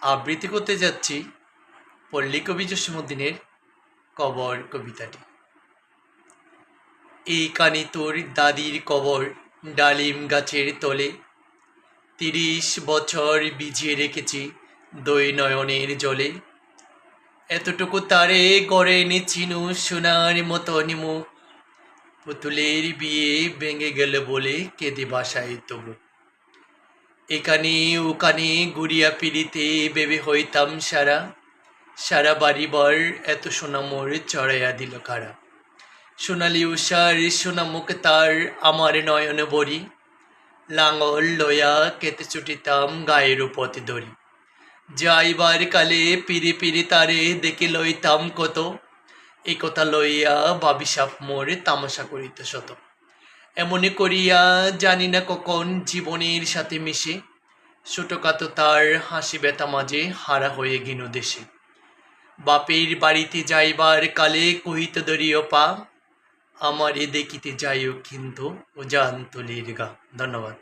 আবৃত্তি করতে যাচ্ছি পল্লী কবি জসীমউদ্দীনের কবর কবিতাটি। এইখানে তোর দাদির কবর, ডালিম গাছের তলে, ৩০ বছর ভিজিয়ে রেখেছি দুই নয়নের জলে। এতটুকু তারে গড়ে এনেছিনু সোনার মতন মুখ, পুতুলের বিয়ে ভেঙে গেল বলে কেঁদে বাসায় তবু। এখানে ওখানে ঘুরিয়া ফিরিতে ভেবে হইতাম সারা, সারা বাড়িবার এত সোনা মোর চড়াইয়া দিল কারা। সোনালি উষার সোনামুখ তার আমার নয়ন বরি, লাঙল লইয়া কেতে ছুটিতাম গায়ের পথে ধরি। যাইবার কালে পিড়ি পিড়ি তারে দেখে লইতাম কত, এই কথা লইয়া ভাবিসাপ মোর তামাশা করিত শত। এমনি করিয়া জানি না কখন জীবনের সাথে মিশে, ছোটখাটো তার হাসি ব্যথা মাঝে হারা হয়ে গিন দেশে। বাপের বাড়িতে যাইবার কালে কহিত ধরিও পা, আমারে দেখিতে যাইও কিন্তু ও জান তুলির গা। ধন্যবাদ।